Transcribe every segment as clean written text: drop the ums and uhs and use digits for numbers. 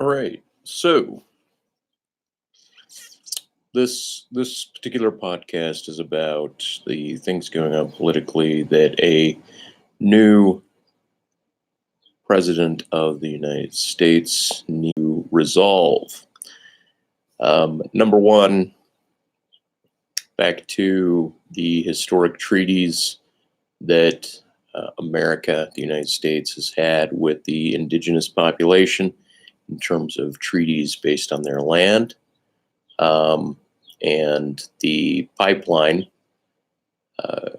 All right. So this particular podcast is about the things going on politically that a new president of the United States need to resolve. Number one, back to the historic treaties that America, the United States, has had with the indigenous population in terms of treaties based on their land. And the pipeline. Uh,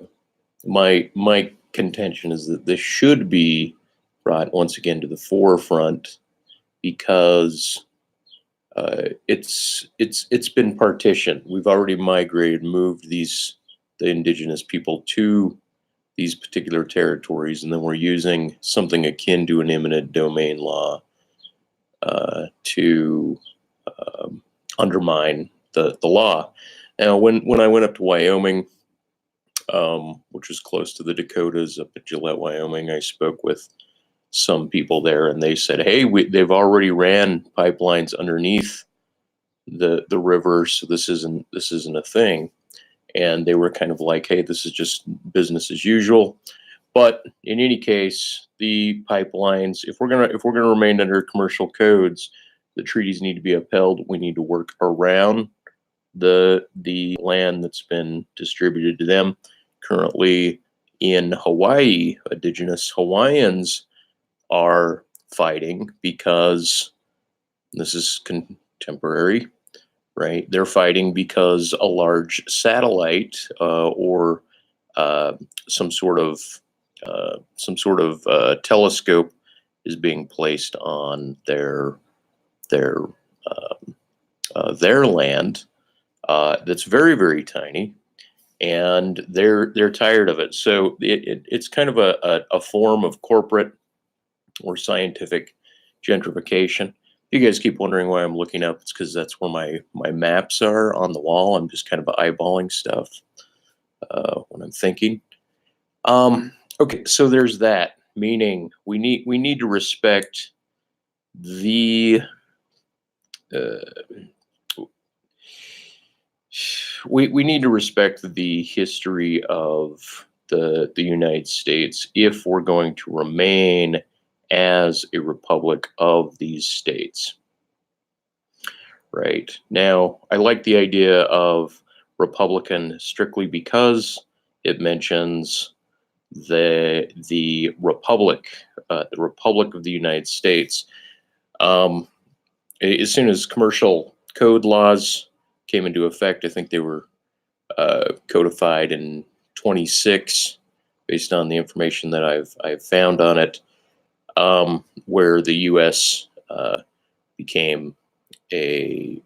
my contention is that this should be brought once again to the forefront because it's been partitioned. We've already moved the indigenous people to these particular territories, and then we're using something akin to an eminent domain law to undermine the law. Now, when I went up to Wyoming, which was close to the Dakotas up at Gillette, Wyoming, I spoke with some people there, and they said, "Hey, they've already ran pipelines underneath the river, so this isn't a thing." And they were kind of like, "Hey, this is just business as usual." But in any case, the pipelines, if we're gonna remain under commercial codes, the treaties need to be upheld. We need to work around the land that's been distributed to them. Currently in Hawaii, indigenous Hawaiians are fighting because this is contemporary, right? They're fighting because a large satellite or some sort of telescope is being placed on their their land that's very, very tiny, and they're tired of it. So it's kind of a form of corporate or scientific gentrification. You guys keep wondering why I'm looking up. It's because that's where my maps are on the wall. I'm just kind of eyeballing stuff when I'm thinking. Okay, so there's that. Meaning we need to respect the uh, we need to respect the history of the United States if we're going to remain as a republic of these states. Right. Now, I like the idea of Republican strictly because it mentions the Republic of the United States. Um, as soon as commercial code laws came into effect, I think they were codified in 26, based on the information that I've found on it, where the U.S. Became a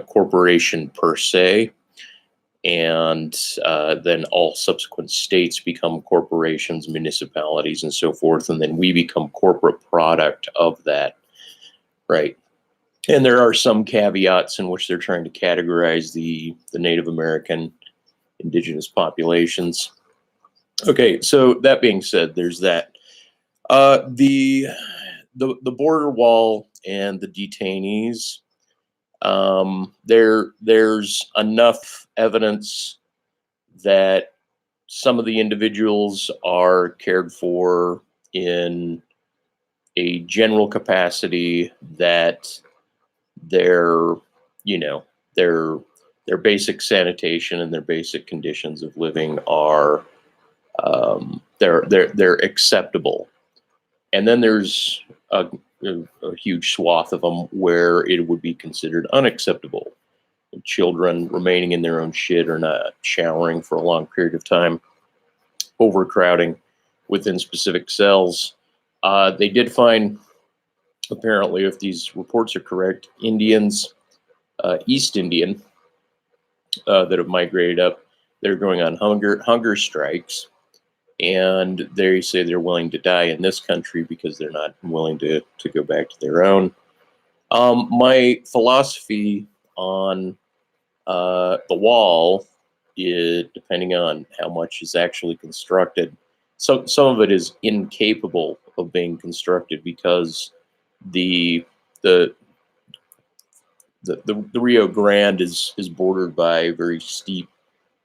corporation per se, and then all subsequent states become corporations, municipalities, and so forth, and then we become corporate product of that, right? And there are some caveats in which they're trying to categorize the Native American indigenous populations. Okay, so that being said, there's that. The border wall and the detainees. There's enough evidence that some of the individuals are cared for in a general capacity, that their you know their their basic sanitation and their basic conditions of living are they're acceptable. And then there's a huge swath of them where it would be considered unacceptable. Children remaining in their own shit or not showering for a long period of time, overcrowding within specific cells. They did find, apparently, if these reports are correct, Indians, East Indian, that have migrated up, they're going on hunger strikes, and they say they're willing to die in this country because they're not willing to go back to their own. My philosophy on the wall is, depending on how much is actually constructed, so some of it is incapable of being constructed because the the the Rio Grande is bordered by very steep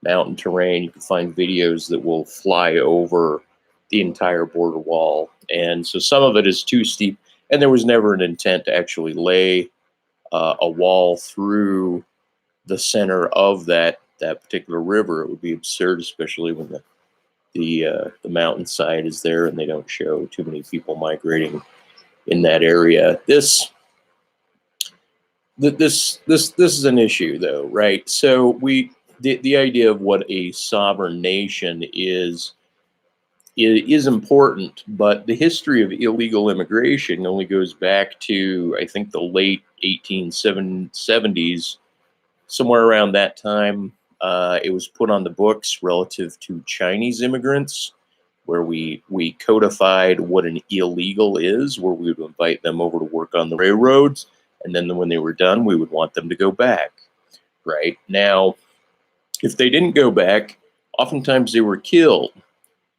mountain terrain. You can find videos that will fly over the entire border wall, and so some of it is too steep. And there was never an intent to actually lay a wall through the center of that particular river. It would be absurd, especially when the mountainside is there and they don't show too many people migrating in that area. This is an issue, though, right? So the idea of what a sovereign nation is important, but the history of illegal immigration only goes back to, I think, the late 1870s. Somewhere around that time, it was put on the books relative to Chinese immigrants, where we codified what an illegal is, where we would invite them over to work on the railroads, and then when they were done, we would want them to go back. Right now, if they didn't go back, oftentimes they were killed,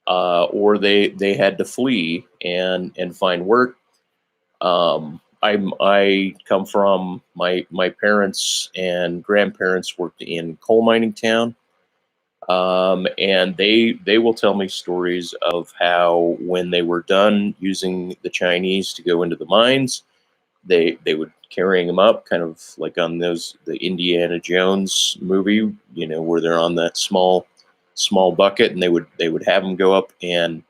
or they had to flee and find work. I come from my parents and grandparents worked in coal mining town, and they will tell me stories of how when they were done using the Chinese to go into the mines, they would carrying them up, kind of like on the Indiana Jones movie, where they're on that small bucket, and they would have them go up and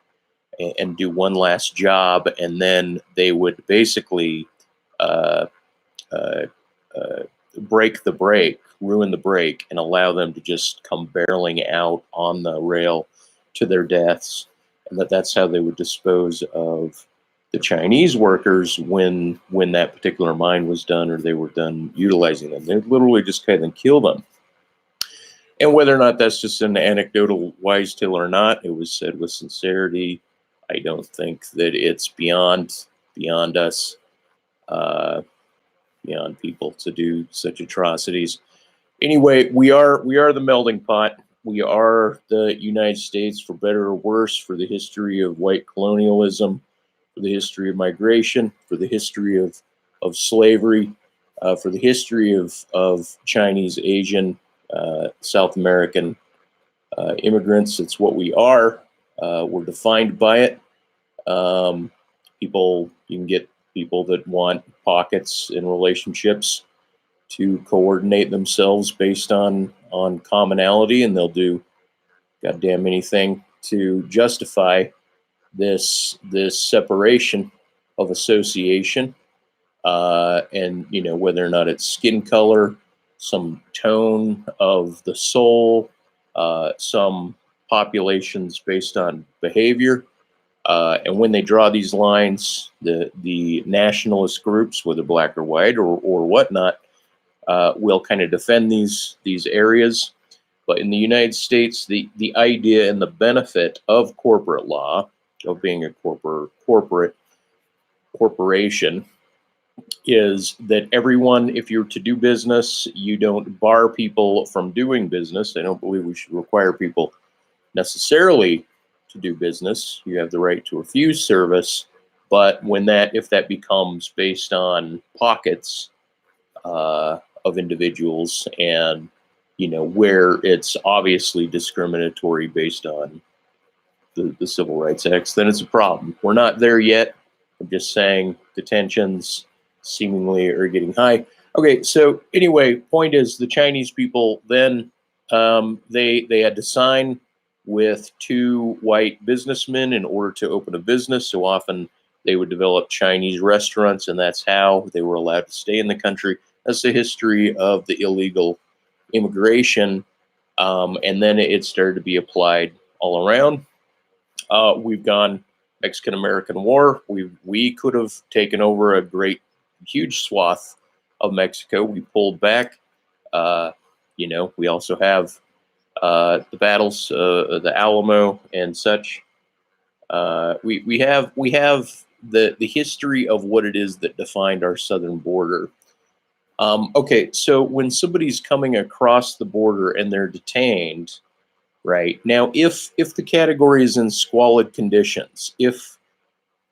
do one last job, and then they would basically uh, uh, uh, break the brake, ruin the brake, and allow them to just come barreling out on the rail to their deaths, and that's how they would dispose of the Chinese workers when that particular mine was done or they were done utilizing them. They'd literally just kind of kill them. And whether or not that's just an anecdotal wise tale or not, it was said with sincerity. I don't think that it's beyond us, uh, beyond people to do such atrocities. Anyway, we are the melting pot. We are the United States, for better or worse, for the history of white colonialism, for the history of migration, for the history of slavery, for the history of Chinese, Asian, South American immigrants. It's what we are. We're defined by it. You can get people that want pockets in relationships to coordinate themselves based on commonality, and they'll do goddamn anything to justify this separation of association, and whether or not it's skin color, some tone of the soul, some populations based on behavior. And when they draw these lines, the nationalist groups, whether black or white or whatnot, will kind of defend these areas. But in the United States, the idea and the benefit of corporate law, of being a corporation, is that everyone, if you're to do business, you don't bar people from doing business. I don't believe we should require people necessarily to do business. You have the right to refuse service, but if that becomes based on pockets of individuals, and where it's obviously discriminatory based on the Civil Rights Acts, then it's a problem. We're not there yet. I'm just saying the tensions seemingly are getting high. Okay, so anyway, point is the Chinese people then they had to sign with two white businessmen in order to open a business. So often they would develop Chinese restaurants, and that's how they were allowed to stay in the country. That's the history of the illegal immigration, and then it started to be applied all around. We've gone Mexican-American War. We could have taken over a huge swath of Mexico. We pulled back. We also have the battles, the Alamo and such. We have the history of what it is that defined our southern border. Okay, so when somebody's coming across the border and they're detained, right now, if the category is in squalid conditions, if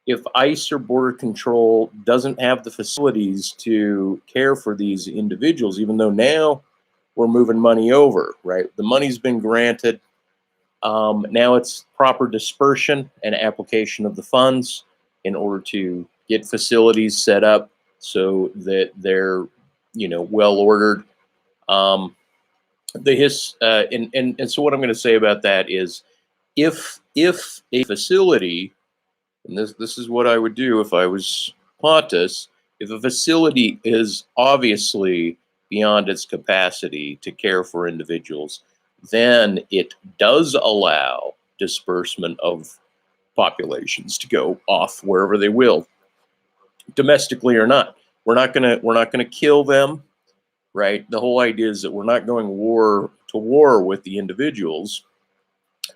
if ICE or Border Control doesn't have the facilities to care for these individuals, even though now we're moving money over, right? The money's been granted. Now it's proper dispersion and application of the funds in order to get facilities set up so that they're, well ordered. And so what I'm going to say about that is, if a facility, and this is what I would do if I was POTUS, if a facility is obviously beyond its capacity to care for individuals, then it does allow disbursement of populations to go off wherever they will, domestically or not. We're not gonna kill them, right? The whole idea is that we're not going to war with the individuals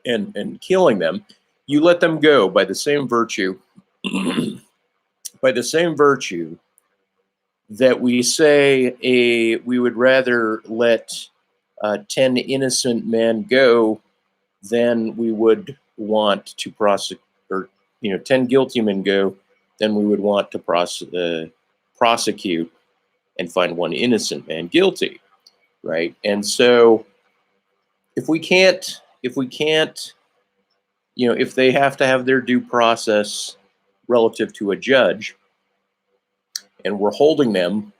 and killing them. You let them go by the same virtue, by the same virtue that we say we would rather let 10 innocent men go than we would want to prosecute, or 10 guilty men go, then we would want to prosecute and find one innocent man guilty, right? And so if they have to have their due process relative to a judge, and we're holding them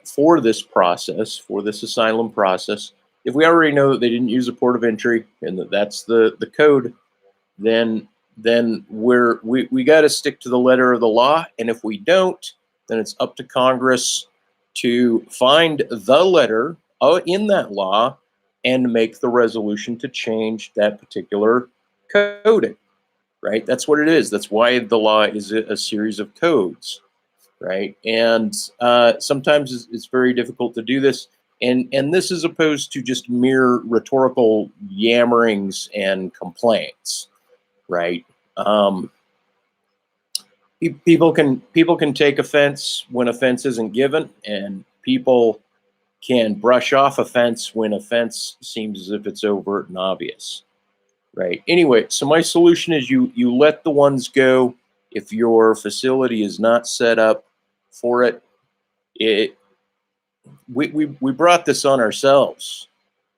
for this process, for this asylum process, if we already know that they didn't use a port of entry and that's the code, then we got to stick to the letter of the law. And if we don't, then it's up to Congress to find the letter in that law and make the resolution to change that particular coding, right? That's what it is. That's why the law is a series of codes, right? And sometimes it's very difficult to do this. And this is opposed to just mere rhetorical yammerings and complaints, right? People can take offense when offense isn't given, and people can brush off offense when offense seems as if it's overt and obvious, right? Anyway, so my solution is you let the ones go if your facility is not set up for it. We brought this on ourselves,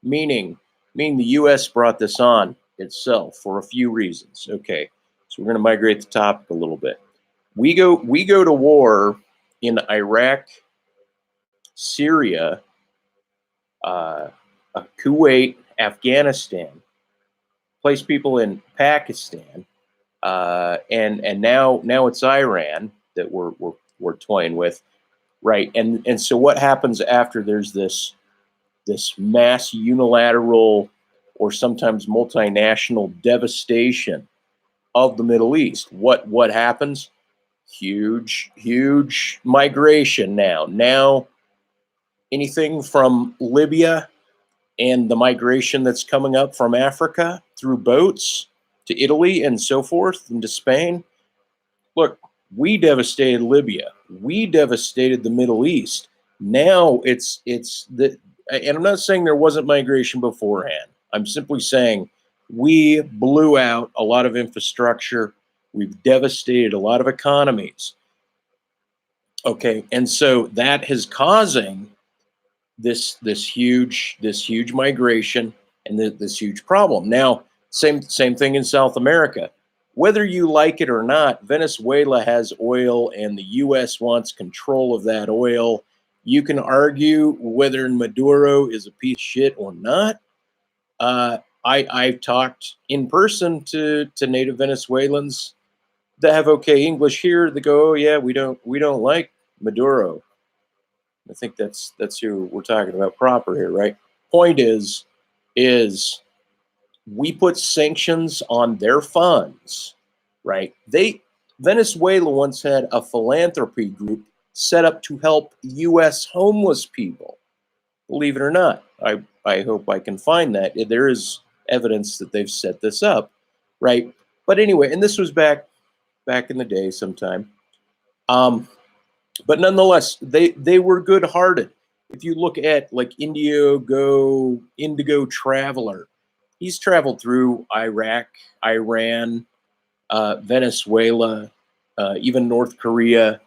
meaning the U.S. brought this on itself for a few reasons. Okay, so we're going to migrate the topic a little bit. We go to war in Iraq, Syria, Kuwait, Afghanistan, place people in Pakistan, and now it's Iran that we're toying with, right? And so what happens after there's this mass unilateral or sometimes multinational devastation of the Middle East? What happens? Huge migration now. Now anything from Libya and the migration that's coming up from Africa through boats to Italy and so forth, and to Spain. Look, we devastated Libya. We devastated the Middle East. Now it's the, and I'm not saying there wasn't migration beforehand. I'm simply saying we blew out a lot of infrastructure. We've devastated a lot of economies. Okay, and so that is causing this huge migration and this huge problem. Now, same thing in South America. Whether you like it or not, Venezuela has oil and the U.S. wants control of that oil. You can argue whether Maduro is a piece of shit or not. I've talked in person to native Venezuelans that have okay English here. They go, oh yeah, we don't like Maduro. I think that's who we're talking about proper here, right? Point is we put sanctions on their funds, right? Venezuela once had a philanthropy group set up to help U.S. homeless people. Believe it or not, I hope I can find that. There is evidence that they've set this up, right? But anyway, and this was back in the day sometime. But nonetheless, they were good-hearted. If you look at like Indigo Traveler, he's traveled through Iraq, Iran, Venezuela, even North Korea.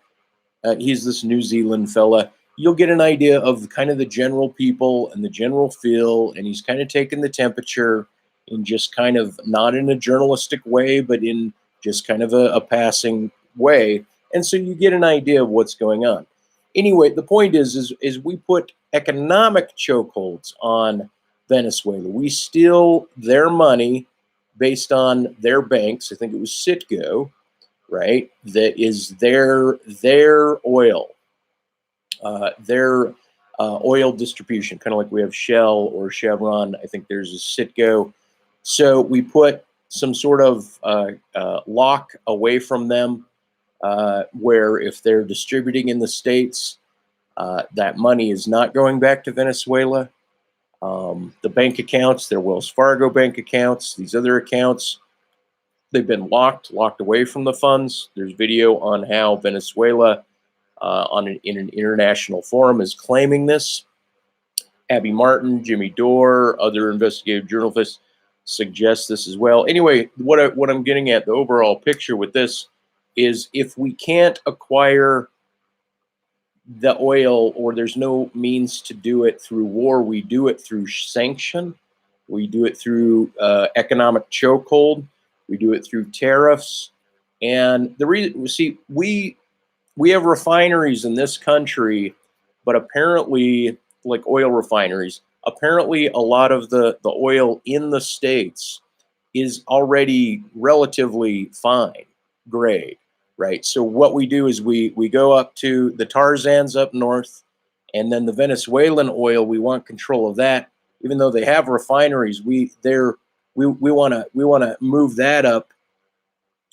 He's this New Zealand fella. You'll get an idea of kind of the general people and the general feel, and he's kind of taking the temperature in just kind of not in a journalistic way, but in just kind of a passing way. And so you get an idea of what's going on. Anyway, the point is we put economic chokeholds on Venezuela. We steal their money based on their banks. I think it was Citgo, right? That is their oil, their oil distribution, kind of like we have Shell or Chevron. I think there's a Citgo. So we put some sort of lock away from them, where if they're distributing in the States, that money is not going back to Venezuela. The bank accounts, their Wells Fargo bank accounts, these other accounts, they've been locked away from the funds. There's video on how Venezuela, in an international forum, is claiming this. Abby Martin, Jimmy Dore, other investigative journalists suggest this as well. Anyway, what I'm getting at, the overall picture with this, is if we can't acquire the oil, or there's no means to do it through war, we do it through sanction, we do it through economic chokehold, we do it through tariffs. And the reason, see, we have refineries in this country, but apparently, like oil refineries, apparently a lot of the oil in the States is already relatively fine grade, right? So what we do is we go up to the Tarzans up north, and then the Venezuelan oil, we want control of that. Even though they have refineries, we want to move that up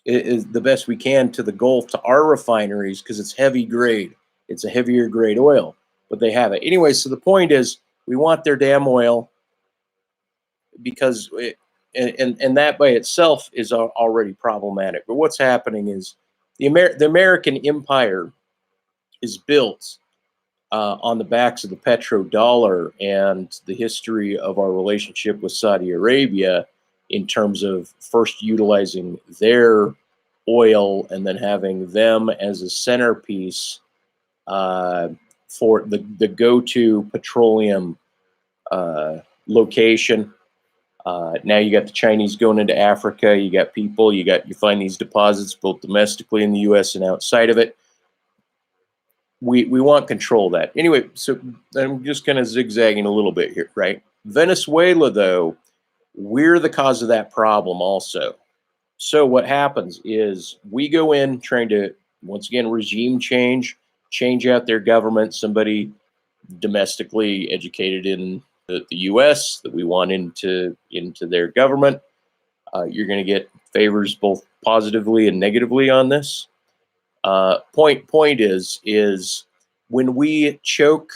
is the best we can to the Gulf, to our refineries, because it's heavy grade. It's a heavier grade oil, but they have it anyway. So the point is, we want their damn oil, because and that by itself is already problematic. But what's happening is the American empire is built on the backs of the petrodollar and the history of our relationship with Saudi Arabia, in terms of first utilizing their oil and then having them as a centerpiece for the go-to petroleum location. Now you got the Chinese going into Africa. You got people. You find these deposits both domestically in the U.S. and outside of it. We want control of that. Anyway, so I'm just kind of zigzagging a little bit here, right? Venezuela, though, we're the cause of that problem also. So what happens is we go in trying to, once again, regime change out their government, somebody domestically educated in the U.S. that we want into their government. You're going to get favors both positively and negatively on this. Point is when we choke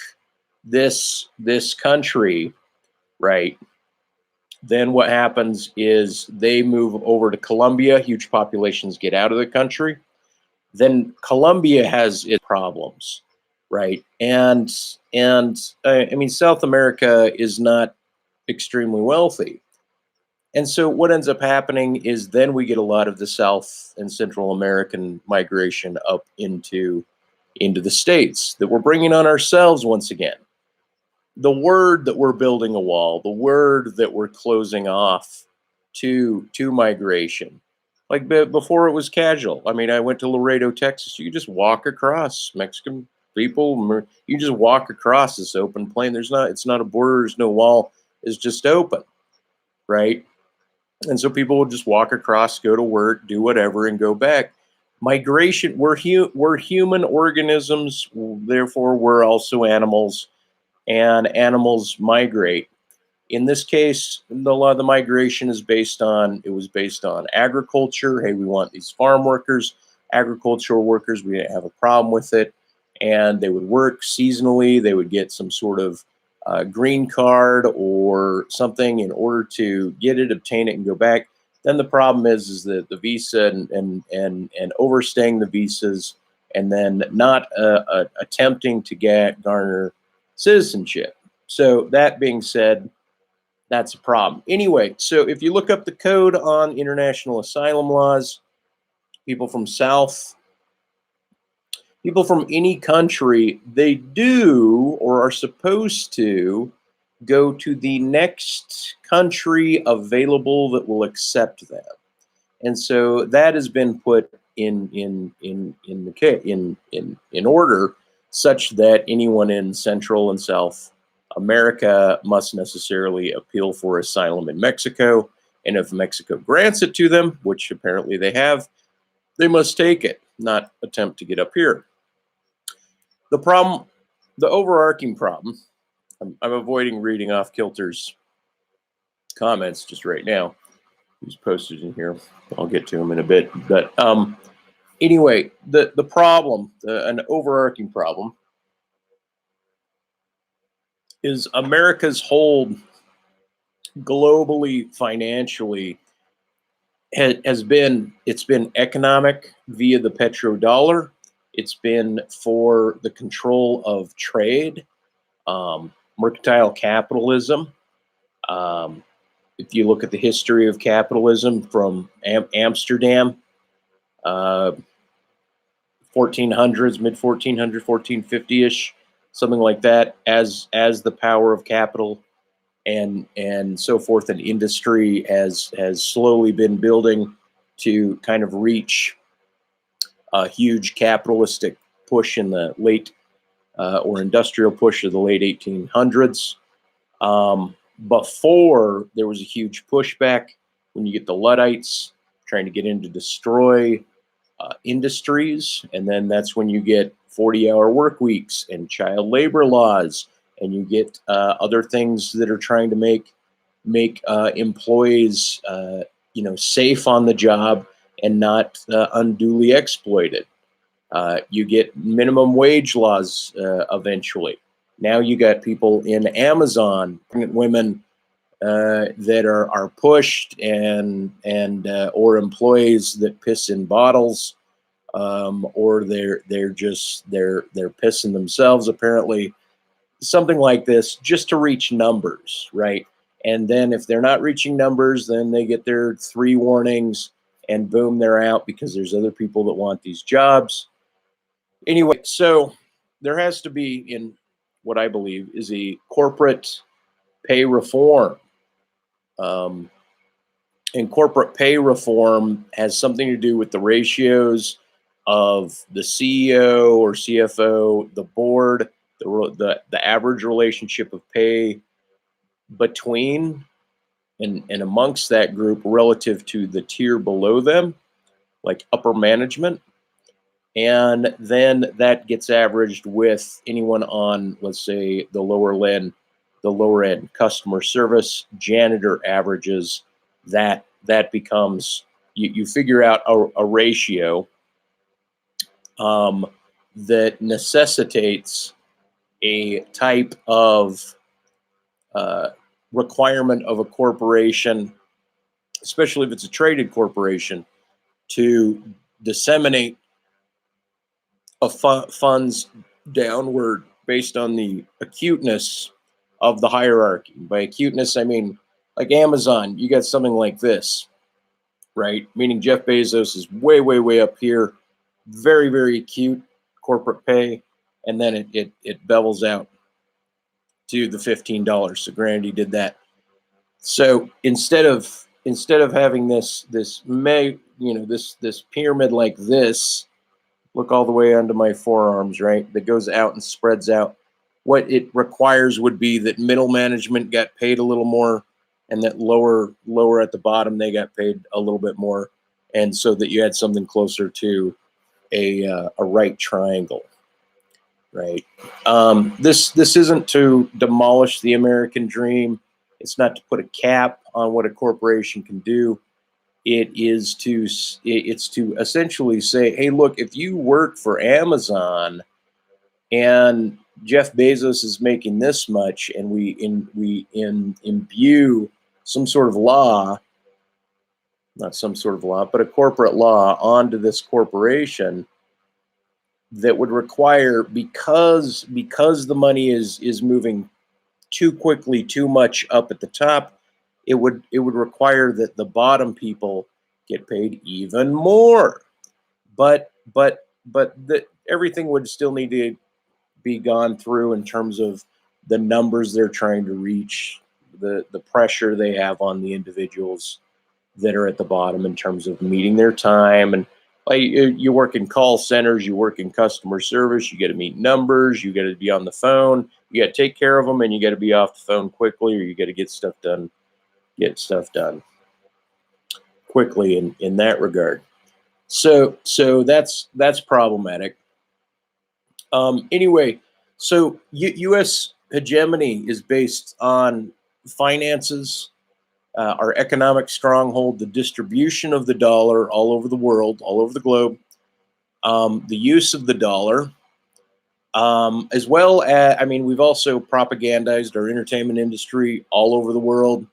this country, right, then what happens is they move over to Colombia. Huge populations get out of the country. Then Colombia has its problems, right? And I mean, South America is not extremely wealthy. And so what ends up happening is then we get a lot of the South and Central American migration up into the States that we're bringing on ourselves once again. The word that we're building a wall, the word that we're closing off to migration. Like before it was casual. I mean, I went to Laredo, Texas. You just walk across. Mexican people, you just walk across this open plain. It's not a border, there's no wall. It's just open, right? And so people will just walk across, go to work, do whatever, and go back. Migration, we're human organisms, therefore we're also animals, and animals migrate. In this case, a lot of the migration was based on agriculture. Hey, we want these farm workers, agricultural workers. We didn't have a problem with it. And they would work seasonally. They would get some sort of green card or something in order to obtain it, and go back. Then the problem is that the visa and overstaying the visas, and then not attempting to garner citizenship. So that being said, that's a problem. Anyway, so if you look up the code on international asylum laws, people from South, people from any country, they do or are supposed to go to the next country available that will accept them. And so that has been put in order, such that anyone in Central and South America must necessarily appeal for asylum in Mexico. And if Mexico grants it to them, which apparently they have, they must take it, not attempt to get up here. The problem, the overarching problem, I'm avoiding reading off Kilter's comments just right now. He's posted in here. I'll get to him in a bit. But anyway, the problem, an overarching problem, is America's hold globally, financially, has been, it's been economic via the petrodollar. It's been for the control of trade, mercantile capitalism. If you look at the history of capitalism from Amsterdam, 1400s, mid 1400, 1450-ish, something like that, as the power of capital and so forth, and industry has slowly been building to kind of reach a huge capitalistic push in the late or industrial push of the late 1800s. Before, there was a huge pushback when you get the Luddites trying to get in to destroy industries, and then that's when you get 40-hour work weeks and child labor laws, and you get other things that are trying to make employees safe on the job and not unduly exploited. You get minimum wage laws eventually. Now you got people in Amazon, pregnant women that are pushed, and or employees that piss in bottles, or they're pissing themselves, apparently, something like this, just to reach numbers, right? And then if they're not reaching numbers, then they get their 3 warnings, and boom, they're out because there's other people that want these jobs. Anyway, so there has to be, in what I believe is a corporate pay reform. And corporate pay reform has something to do with the ratios of the CEO or CFO, the board, the average relationship of pay between and amongst that group relative to the tier below them, like upper management. And then that gets averaged with anyone on, let's say, the lower end customer service, janitor averages. That becomes, you figure out a ratio that necessitates a type of requirement of a corporation, especially if it's a traded corporation, to disseminate funds downward based on the acuteness of the hierarchy. By acuteness, I mean, like Amazon, you got something like this, right? Meaning Jeff Bezos is way, way, way up here, very, very acute corporate pay, and then it bevels out to the $15. So Grandy did that. So instead of having this pyramid like this, look all the way onto my forearms, right? That goes out and spreads out. What it requires would be that middle management got paid a little more, and that lower at the bottom, they got paid a little bit more. And so that you had something closer to a right triangle, right? This isn't to demolish the American dream. It's not to put a cap on what a corporation can do. It's to essentially say, hey, look, if you work for Amazon and Jeff Bezos is making this much, and we imbue some sort of law, not some sort of law, but a corporate law onto this corporation that would require, because the money is moving too quickly, too much up at the top, it would require that the bottom people get paid even more. everything would still need to be gone through in terms of the numbers they're trying to reach, the pressure they have on the individuals that are at the bottom in terms of meeting their time. And like you work in call centers, you work in customer service, you got to meet numbers, you got to be on the phone, you got to take care of them, and you got to be off the phone quickly, or you got to get stuff done quickly in that regard. So that's problematic. Anyway, so U.S. hegemony is based on finances, our economic stronghold, the distribution of the dollar all over the world, all over the globe, the use of the dollar, as well as, I mean, we've also propagandized our entertainment industry all over the world.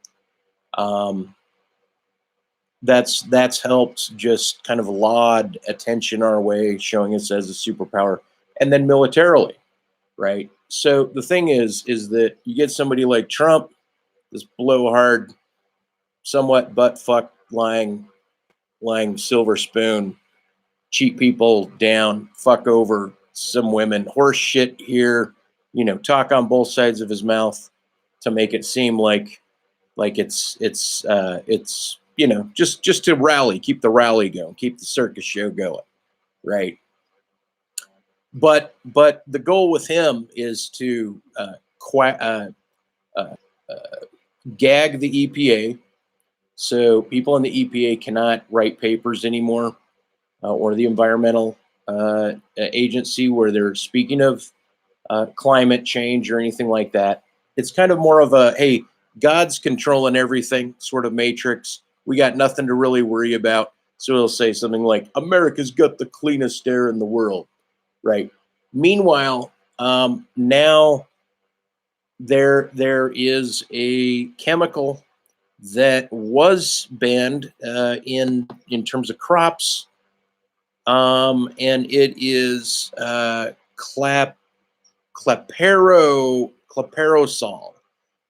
That's helped just kind of laud attention our way, showing us as a superpower, and then militarily, right? So the thing is that you get somebody like Trump, this blowhard, somewhat butt fuck lying silver spoon, cheat people down, fuck over some women, horse shit here, talk on both sides of his mouth to make it seem like it's just to rally, keep the rally going, keep the circus show going, right? But the goal with him is to gag the EPA, so people in the EPA cannot write papers anymore, or the environmental agency where they're speaking of climate change or anything like that. It's kind of more of a, hey, God's controlling everything sort of matrix. We got nothing to really worry about. So he'll say something like, America's got the cleanest air in the world, right? Meanwhile, now there is a chemical that was banned in terms of crops, and it is cleparosol.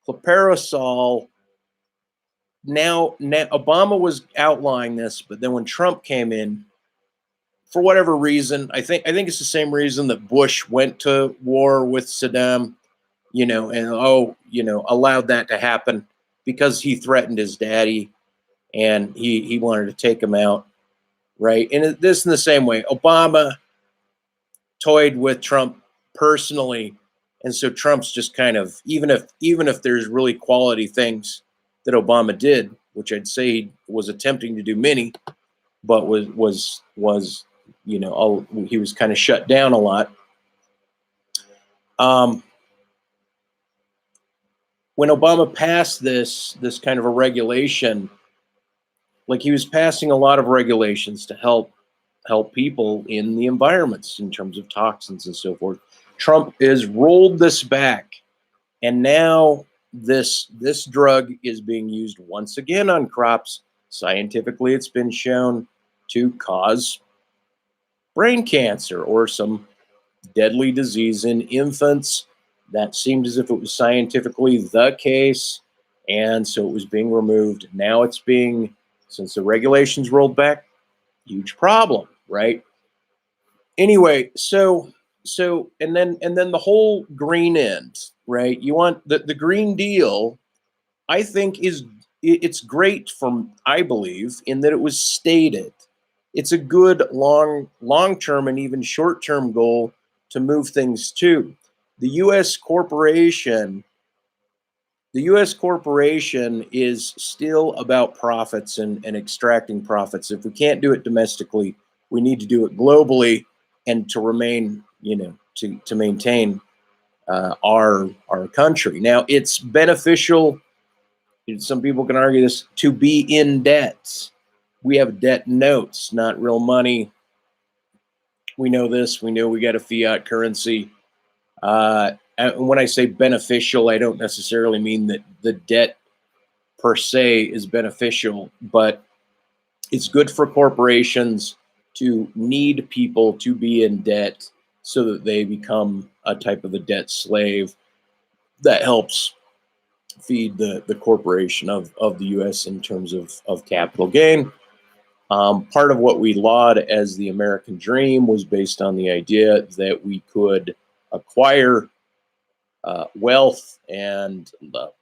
Cleparosol. Now Obama was outlining this, but then when Trump came in, for whatever reason, I think it's the same reason that Bush went to war with Saddam, and allowed that to happen, because he threatened his daddy and he wanted to take him out, right? And this in the same way, Obama toyed with Trump personally, and so Trump's just kind of, even if there's really quality things that Obama did, which I'd say he was attempting to do many, but was he was kind of shut down a lot. When Obama passed this kind of a regulation, like he was passing a lot of regulations to help people in the environments in terms of toxins and so forth. Trump has rolled this back, and now this drug is being used once again on crops. Scientifically, it's been shown to cause brain cancer or some deadly disease in infants. That seemed as if it was scientifically the case, and so it was being removed. Now it's being, since the regulations rolled back, huge problem, right? Anyway, so and then the whole green end, right? You want the Green Deal, I think it's great from, I believe, in that it was stated. It's a good long-term and even short-term goal to move things to. The U.S. corporation is still about profits and extracting profits. If we can't do it domestically, we need to do it globally, and to remain, to maintain our country. Now, it's beneficial, some people can argue this, to be in debt. We have debt notes, not real money. We know this. We know we got a fiat currency. And when I say beneficial, I don't necessarily mean that the debt per se is beneficial, but it's good for corporations to need people to be in debt so that they become a type of a debt slave that helps feed the corporation of the U.S. in terms of capital gain. Part of what we laud as the American dream was based on the idea that we could acquire wealth and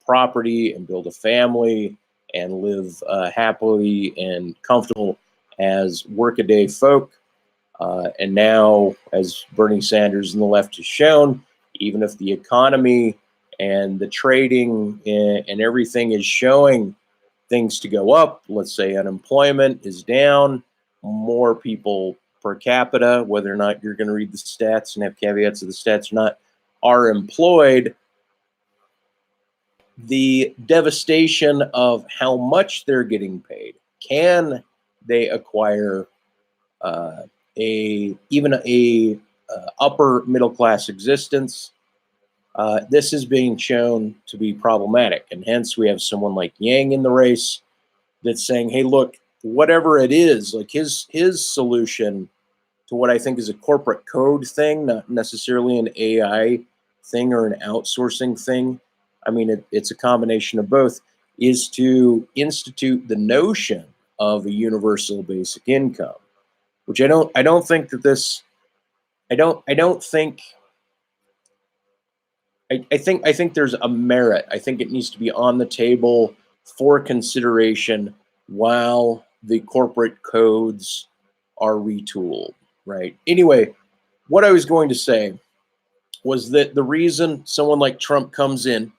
property and build a family and live happily and comfortable as workaday folk. And now, as Bernie Sanders and the left has shown, even if the economy and the trading and everything is showing things to go up, let's say unemployment is down, more people per capita, whether or not you're going to read the stats and have caveats of the stats or not, are employed, the devastation of how much they're getting paid. Can they acquire even a upper middle class existence? This is being shown to be problematic, and hence we have someone like Yang in the race that's saying, "Hey, look, whatever it is, like his solution to what I think is a corporate code thing, not necessarily an AI thing or an outsourcing thing. I mean, it's a combination of both, is to institute the notion of a universal basic income, which I don't think that this, I don't think, I think there's a merit. I think it needs to be on the table for consideration while the corporate codes are retooled, right? Anyway, what I was going to say was that the reason someone like Trump comes in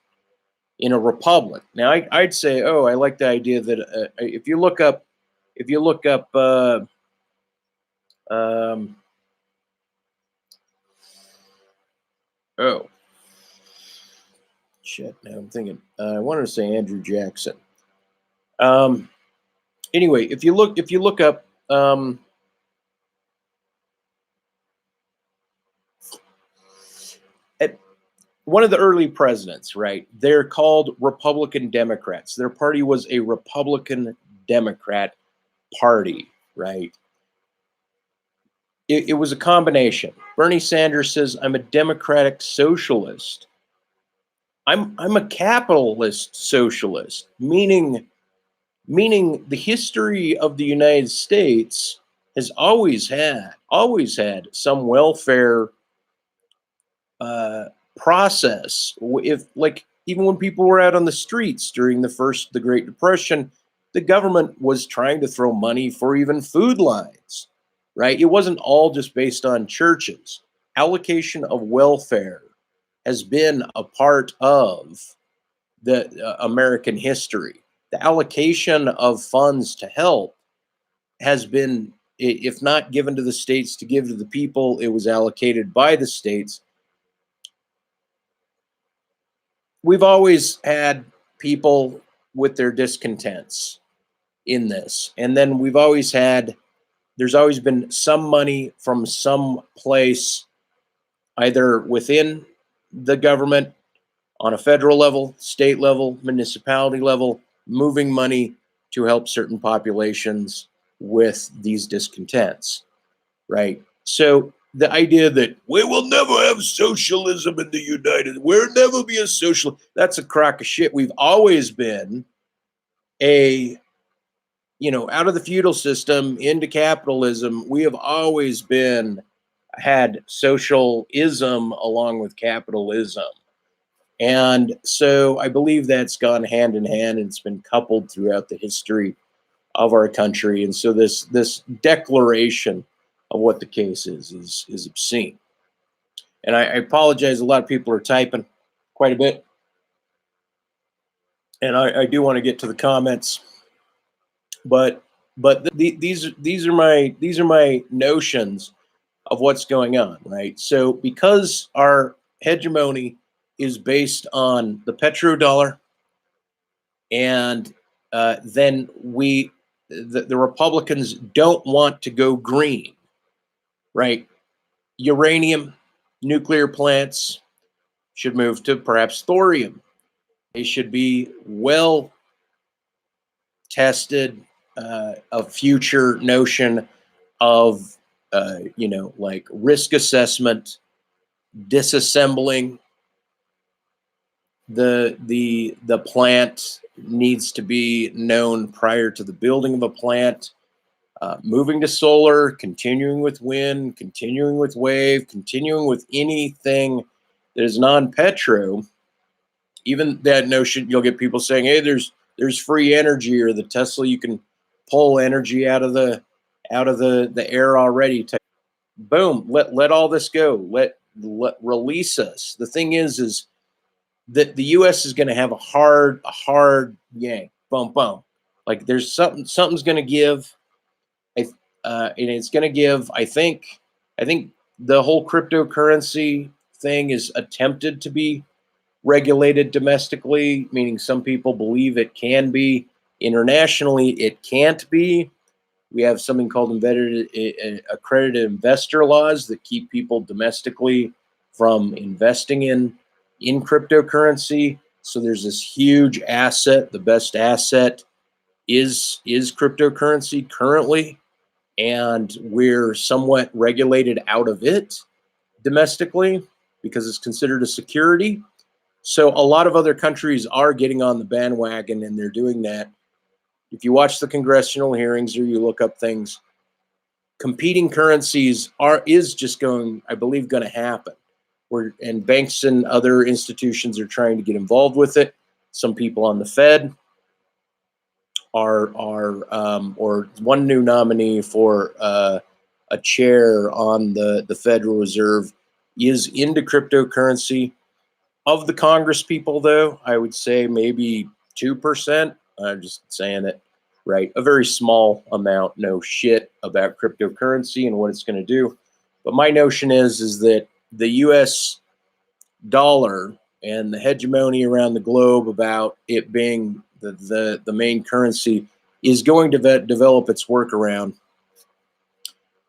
a republic. Now, I'd say, oh, I like the idea that if you look up, um, oh shit, now I'm thinking, I wanted to say Andrew Jackson. Anyway, if you look up, at one of the early presidents, right? They're called Republican Democrats. Their party was a Republican Democrat party, right? It was a combination. Bernie Sanders says, I'm a democratic socialist. I'm a capitalist socialist, meaning the history of the United States has always had some welfare process. If, like, even when people were out on the streets during the Great Depression, the government was trying to throw money for even food lines, right? It wasn't all just based on churches. Allocation of welfare has been a part of the American history. The allocation of funds to help has been, if not given to the states to give to the people, it was allocated by the states. We've always had people with their discontents in this. And then there's always been some money from some place, either within the government on a federal level, state level, municipality level, moving money to help certain populations with these discontents, right? So the idea that we will never have socialism in the we'll never be a social, that's a crock of shit. We've always been out of the feudal system into capitalism. We have always had socialism along with capitalism. And so I believe that's gone hand in hand, and it's been coupled throughout the history of our country. And so this declaration of what the case is obscene. And I apologize, a lot of people are typing quite a bit. And I do want to get to the comments, but these are my notions of what's going on, right? So because our hegemony is based on the petrodollar, and then the Republicans don't want to go green, right? Uranium, nuclear plants should move to perhaps thorium. They should be well tested, a future notion of like risk assessment, disassembling the plant needs to be known prior to the building of a plant. moving to solar, continuing with wind, continuing with wave, continuing with anything that is non-petro. Even that notion, you'll get people saying, "Hey, there's free energy," or the Tesla, you can pull energy out of the air already. Boom, let all this go. Let release us. The thing is that the U.S. is going to have a hard yank. Boom, boom. Like there's something's going to give. And it's going to give. I think the whole cryptocurrency thing is attempted to be regulated domestically, meaning some people believe it can be. Internationally, it can't be. We have something called accredited investor laws that keep people domestically from investing in cryptocurrency. So there's this huge asset. The best asset is cryptocurrency currently, and we're somewhat regulated out of it domestically because it's considered a security. So a lot of other countries are getting on the bandwagon, and they're doing that. If you watch the congressional hearings or you look up things, competing currencies is just going, I believe, going to happen. And banks and other institutions are trying to get involved with it. Some people on the Fed are or one new nominee for a chair on the Federal Reserve is into cryptocurrency. Of the Congress people, though, I would say maybe 2%. I'm just saying it, right? A very small amount know shit about cryptocurrency and what it's going to do. But my notion is that the U.S. dollar and the hegemony around the globe about it being the main currency is going to develop its workaround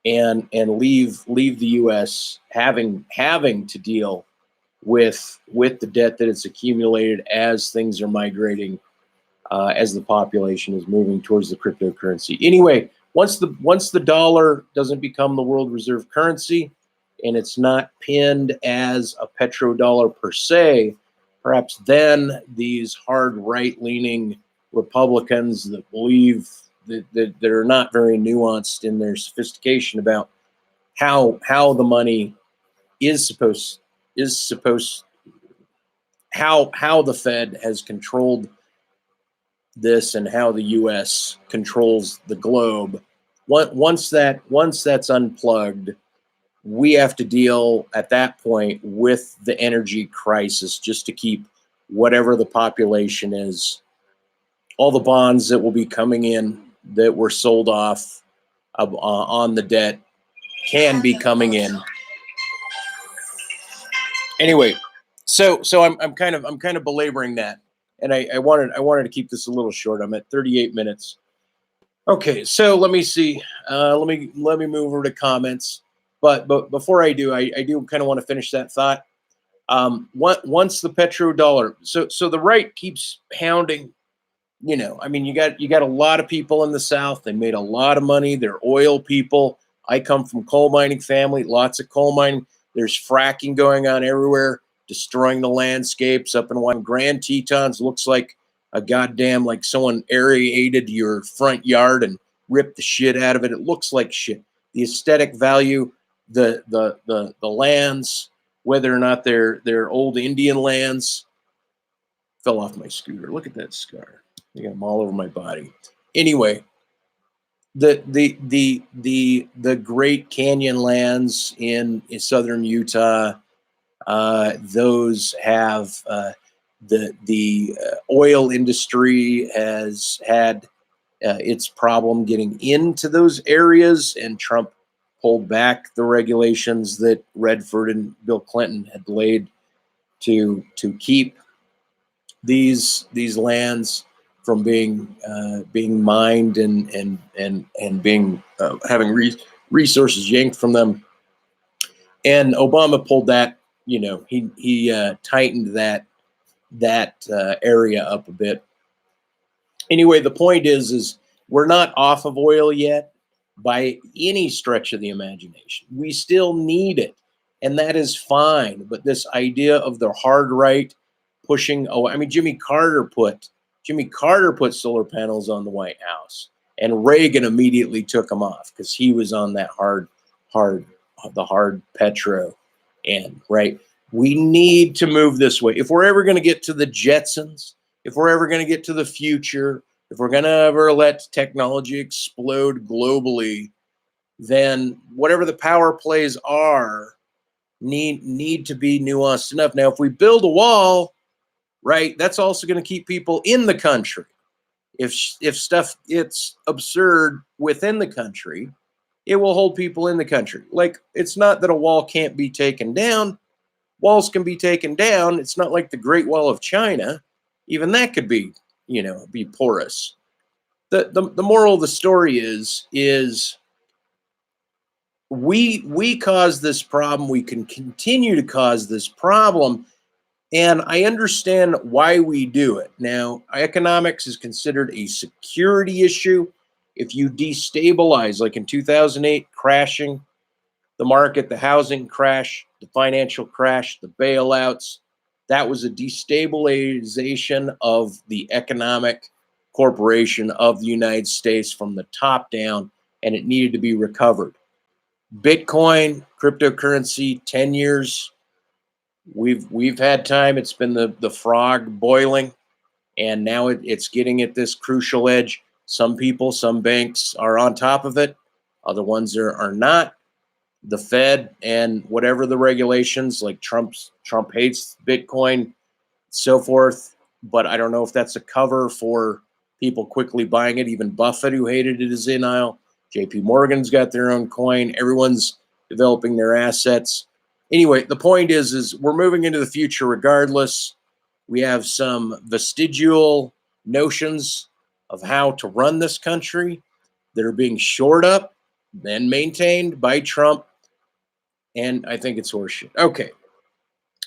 and leave the U.S. having to deal with the debt that it's accumulated as things are migrating, as the population is moving towards the cryptocurrency. Anyway, once the dollar doesn't become the world reserve currency and it's not pinned as a petrodollar per se, perhaps then these hard right-leaning Republicans that believe that are not very nuanced in their sophistication about how the money is supposed how the Fed has controlled this and how the U.S. controls the globe. Once that's unplugged, we have to deal at that point with the energy crisis just to keep whatever the population is. All the bonds that will be coming in that were sold off on the debt can be coming in. Anyway, so I'm kind of belaboring that, and I wanted to keep this a little short. I'm at 38 minutes. Okay, so let me see. Let me move over to comments. But before I do, I do kind of want to finish that thought. Once the petrodollar, so the right keeps pounding. I mean, you got a lot of people in the South. They made a lot of money. They're oil people. I come from coal mining family. Lots of coal mining. There's fracking going on everywhere, destroying the landscapes up in one. Grand Tetons looks like a goddamn, like someone aerated your front yard and ripped the shit out of it. It looks like shit. The aesthetic value, the lands, whether or not they're old Indian lands. Fell off my scooter. Look at that scar. I got them all over my body. Anyway, the Great Canyon lands in southern Utah, those have the oil industry has had its problem getting into those areas, and Trump pulled back the regulations that Redford and Bill Clinton had laid to keep these lands from being mined and being having resources yanked from them. And Obama pulled that. He tightened that area up a bit. Anyway, the point is we're not off of oil yet by any stretch of the imagination. We still need it, and that is fine. But this idea of the hard right pushing, I mean, Jimmy Carter put solar panels on the White House. And Reagan immediately took him off because he was on that the hard petro end, right? We need to move this way. If we're ever going to get to the Jetsons, if we're ever going to get to the future, if we're going to ever let technology explode globally, then whatever the power plays are need to be nuanced enough. Now, if we build a wall, right, that's also going to keep people in the country. If stuff gets absurd within the country, it will hold people in the country. Like, it's not that a wall can't be taken down. Walls can be taken down. It's not like the Great Wall of China. Even that could be, be porous. The moral of the story is we cause this problem. We can continue to cause this problem. And I understand why we do it. Now, economics is considered a security issue. If you destabilize, like in 2008, crashing the market, the housing crash, the financial crash, the bailouts, that was a destabilization of the economic corporation of the United States from the top down, and it needed to be recovered. Bitcoin, cryptocurrency, 10 years. We've had time. It's been the frog boiling, and now it's getting at this crucial edge. Some people, some banks are on top of it. Other ones are not. The Fed and whatever the regulations, like Trump hates Bitcoin, so forth. But I don't know if that's a cover for people quickly buying it. Even Buffett, who hated it, is in aisle. JP Morgan's got their own coin. Everyone's developing their assets. Anyway, the point is we're moving into the future regardless. We have some vestigial notions of how to run this country that are being shored up and maintained by Trump. And I think it's horseshit. Okay.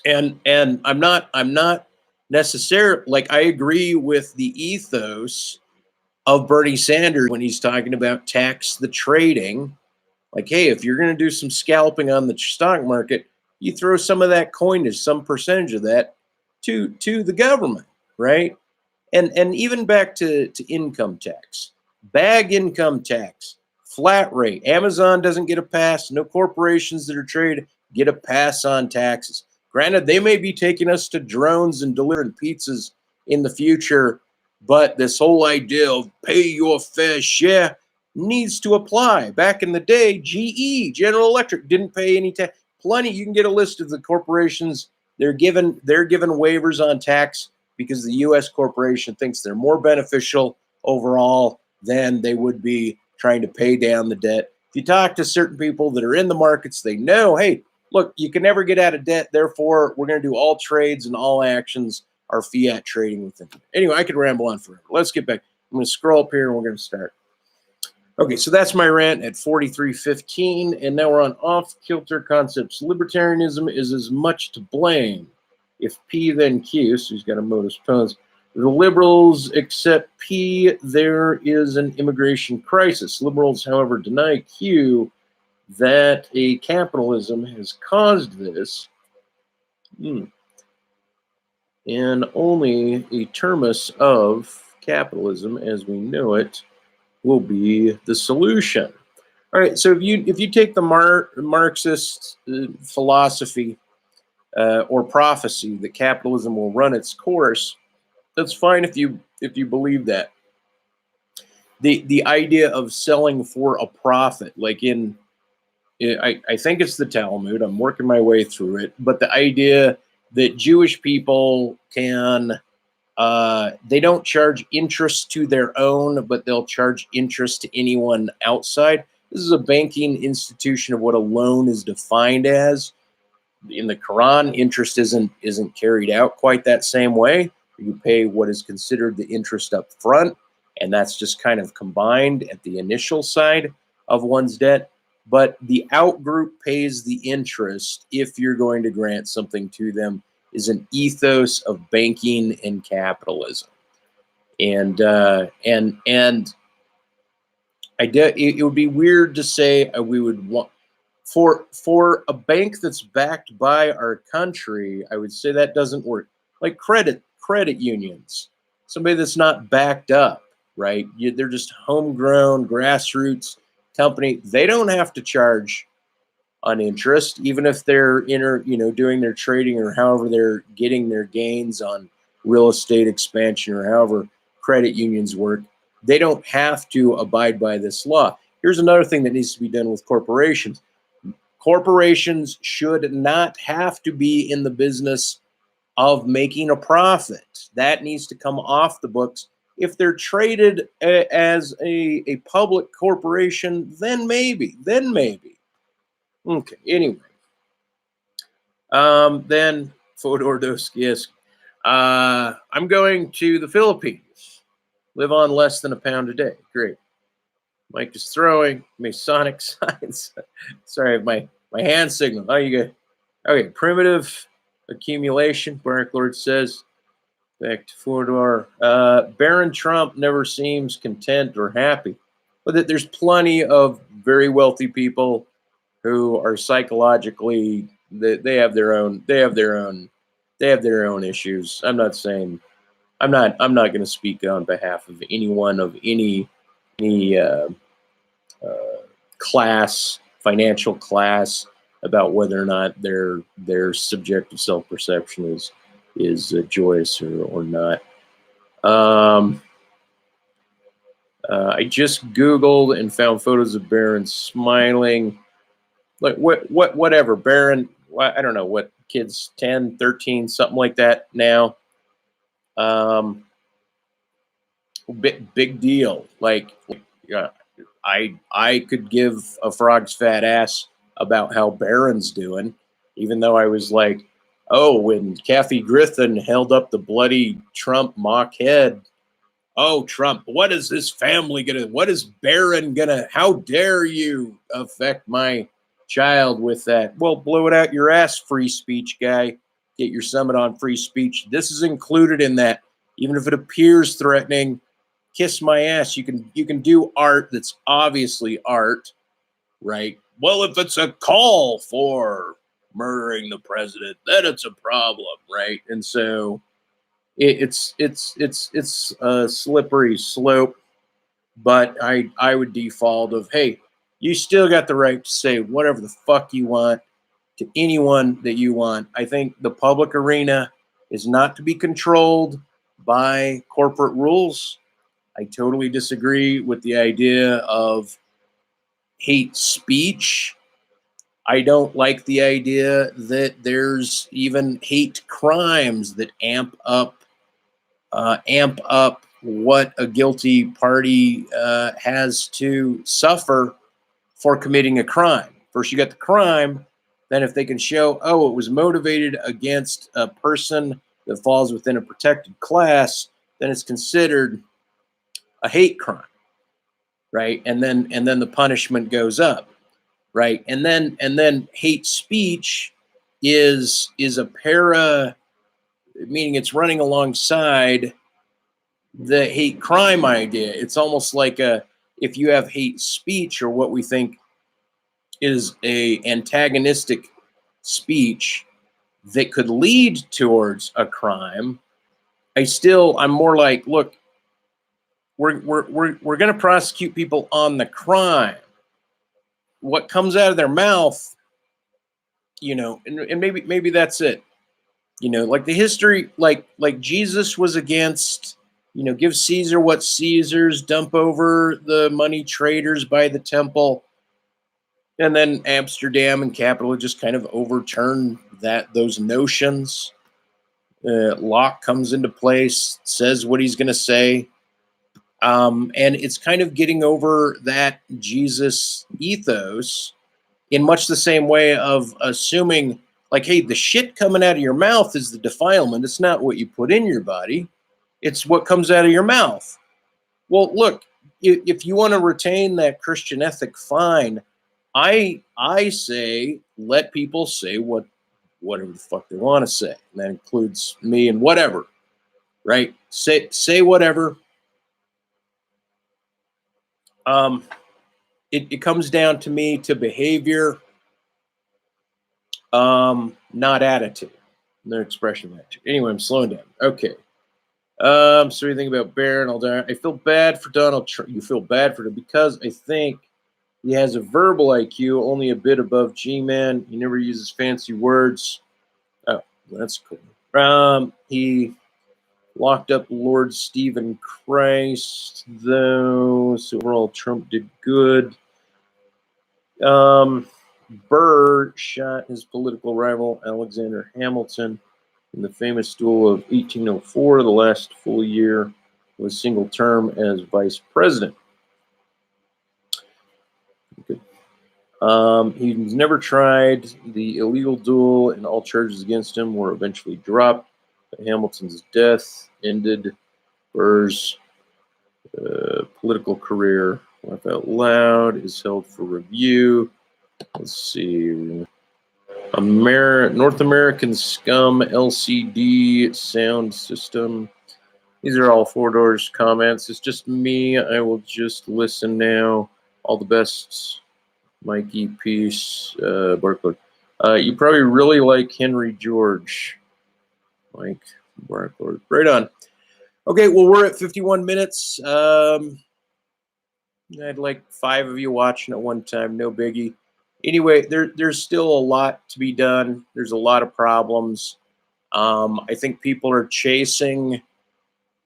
And I'm not necessarily, like, I agree with the ethos of Bernie Sanders when he's talking about tax the trading. Like, hey, if you're going to do some scalping on the stock market, you throw some of that coinage, some percentage of that to the government, right? And even back to income tax, bag income tax, flat rate. Amazon doesn't get a pass. No corporations that are traded get a pass on taxes. Granted, they may be taking us to drones and delivering pizzas in the future, but this whole idea of pay your fair share needs to apply. Back in the day, GE, General Electric, didn't pay any tax. Plenty. You can get a list of the corporations. They're given waivers on tax because the U.S. corporation thinks they're more beneficial overall than they would be trying to pay down the debt. If you talk to certain people that are in the markets, they know, hey, look, you can never get out of debt. Therefore, we're going to do all trades and all actions are fiat trading within it. Anyway, I could ramble on forever. Let's get back. I'm going to scroll up here and we're going to start. Okay, so that's my rant at 43:15, and now we're on off-kilter concepts. Libertarianism is as much to blame. If P, then Q, so he's got a modus ponens. The liberals accept P, there is an immigration crisis. Liberals, however, deny Q, that a capitalism has caused this. And only a terminus of capitalism as we know it will be the solution. All right, so if you take the Marxist philosophy or prophecy that capitalism will run its course, that's fine if you believe that. The idea of selling for a profit, like I think it's the Talmud. I'm working my way through it, but the idea that Jewish people can they don't charge interest to their own, but they'll charge interest to anyone outside. This is a banking institution of what a loan is defined as. In the Quran, interest isn't carried out quite that same way. You pay what is considered the interest up front, and that's just kind of combined at the initial side of one's debt. But the outgroup pays the interest if you're going to grant something to them, is an ethos of banking and capitalism. And it would be weird to say we would want for a bank that's backed by our country. I would say that doesn't work. Like credit unions, somebody that's not backed up. right? They're just homegrown grassroots company. They don't have to charge on interest, even if they're doing their trading or however they're getting their gains on real estate expansion or however credit unions work. They don't have to abide by this law. Here's another thing that needs to be done with corporations. Corporations should not have to be in the business of making a profit. That needs to come off the books. If they're traded as a public corporation, then maybe. Okay, anyway. Then Fodor Dostoevsky. I'm going to the Philippines. Live on less than £1 a day. Great. Mike is throwing Masonic signs. Sorry, my hand signal. Oh, you good? Okay, primitive accumulation. Barrack Lord says. Back to Fodor. Baron Trump never seems content or happy. But there's plenty of very wealthy people who are psychologically they have their own issues. I'm not going to speak on behalf of anyone of any class, financial class, about whether or not their subjective self-perception is joyous or not. I just Googled and found photos of Barron smiling. Like whatever, Barron, I don't know what kids, 10, 13, something like that now. Big deal. Like, yeah, I could give a frog's fat ass about how Barron's doing, even though I was like, oh, when Kathy Griffin held up the bloody Trump mock head, oh, Trump, what is this family what is Barron gonna, how dare you affect my child with that? Well, blow it out your ass, free speech guy. Get your summit on free speech. This is included in that. Even if it appears threatening, kiss my ass. You can do art that's obviously art, right? Well, if it's a call for murdering the president, then it's a problem, right? And so it's a slippery slope, but I would default of, hey, you still got the right to say whatever the fuck you want to anyone that you want. I think the public arena is not to be controlled by corporate rules. I totally disagree with the idea of hate speech. I don't like the idea that there's even hate crimes that amp up what a guilty party has to suffer for committing a crime. First, you got the crime. Then, if they can show, oh, it was motivated against a person that falls within a protected class, then it's considered a hate crime, right? And then the punishment goes up, right? And then hate speech is a para, meaning it's running alongside the hate crime idea. It's almost like if you have hate speech, or what we think is a antagonistic speech that could lead towards a crime, I'm more like, look, we're going to prosecute people on the crime. What comes out of their mouth, and maybe that's it. Like the history, like Jesus was against, give Caesar what Caesar's, dump over the money traders by the temple. And then Amsterdam and Capital just kind of overturned those notions. Locke comes into place, says what he's going to say. And it's kind of getting over that Jesus ethos in much the same way of assuming, like, hey, the shit coming out of your mouth is the defilement. It's not what you put in your body. It's what comes out of your mouth. Well, look, if you want to retain that Christian ethic, fine. I say let people say whatever the fuck they want to say. And that includes me and whatever, right? Say whatever. It comes down to me to behavior, not attitude. Their expression of attitude. Anyway, I'm slowing down. Okay. So you think about Barron? I feel bad for Donald Trump. You feel bad for him because I think he has a verbal IQ only a bit above G-Man. He never uses fancy words. Oh, that's cool. He locked up Lord Stephen Christ, though. So overall, Trump did good. Burr shot his political rival Alexander Hamilton in the famous duel of 1804, the last full year of a single term as vice president. Okay. He's never tried the illegal duel, and all charges against him were eventually dropped. Hamilton's death ended Burr's political career. Laugh Out Loud is held for review. Let's see. North American Scum LCD sound system. These are all Four Doors comments. It's just me. I will just listen now. All the best, Mikey. Peace. Barclay. You probably really like Henry George. Mike Barclay. Right on. Okay, well, we're at 51 minutes. I had like 5 of you watching at one time. No biggie. Anyway, there's still a lot to be done. There's a lot of problems. I think people are chasing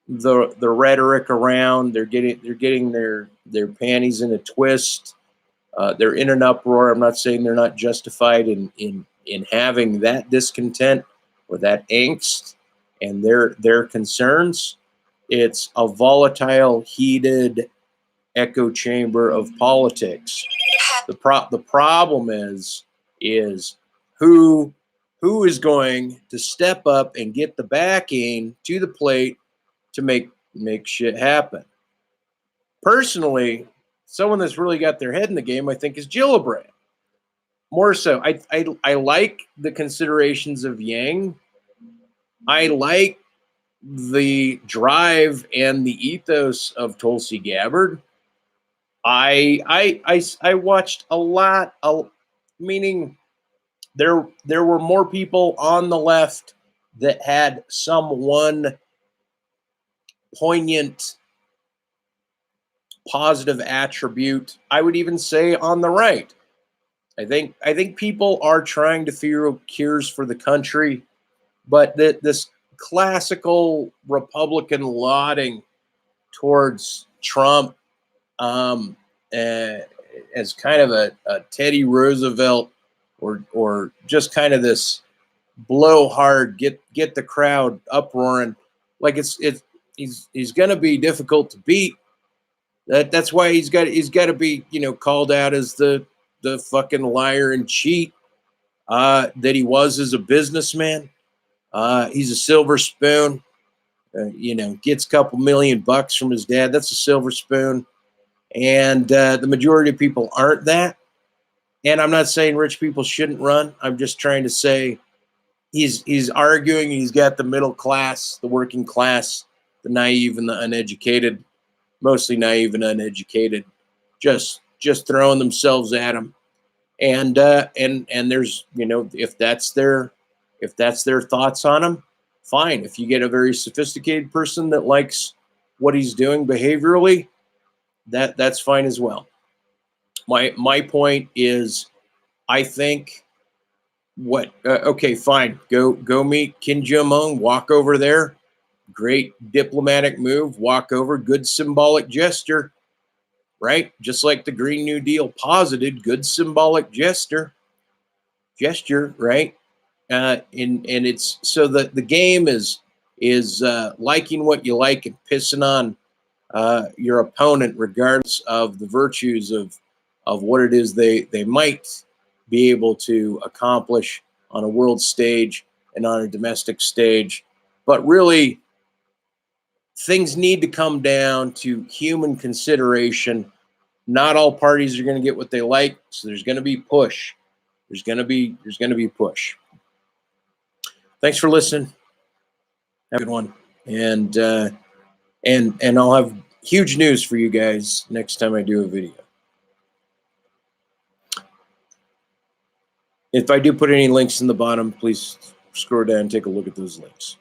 the rhetoric around. They're getting their panties in a twist. They're in an uproar. I'm not saying they're not justified in having that discontent or that angst and their concerns. It's a volatile, heated echo chamber of politics. The problem is who is going to step up and get the backing to the plate to make shit happen. Personally, someone that's really got their head in the game, I think, is Gillibrand. More so, I like the considerations of Yang. I like the drive and the ethos of Tulsi Gabbard. I watched a lot, meaning there were more people on the left that had some one poignant positive attribute. I would even say on the right. I think people are trying to figure out cures for the country, but this classical Republican lauding towards Trump as kind of a Teddy Roosevelt or just kind of this blow hard, get the crowd uproaring, like he's going to be difficult to beat. That's why he's got to be called out as the fucking liar and cheat that he was as a businessman. He's a silver spoon. Gets a couple $1,000,000 from his dad. That's a silver spoon. And the majority of people aren't that. And I'm not saying rich people shouldn't run. I'm just trying to say he's arguing he's got the middle class, the working class, the naive and the uneducated, mostly naive and uneducated, just throwing themselves at him. And there's, if that's their thoughts on him, fine. If you get a very sophisticated person that likes what he's doing behaviorally, that's fine as well. My point is, I think okay, fine. Go meet Kim Jong-un, walk over there. Great diplomatic move, walk over, good symbolic gesture, right? Just like the Green New Deal posited, good symbolic gesture, right? And it's so that the game is liking what you like and pissing on your opponent, regardless of the virtues of what it is they might be able to accomplish on a world stage and on a domestic stage. But really, things need to come down to human consideration. Not all parties are going to get what they like, so there's going to be push. There's going to be push. Thanks for listening. Have a good one. And I'll have huge news for you guys next time I do a video. If I do put any links in the bottom, please scroll down and take a look at those links.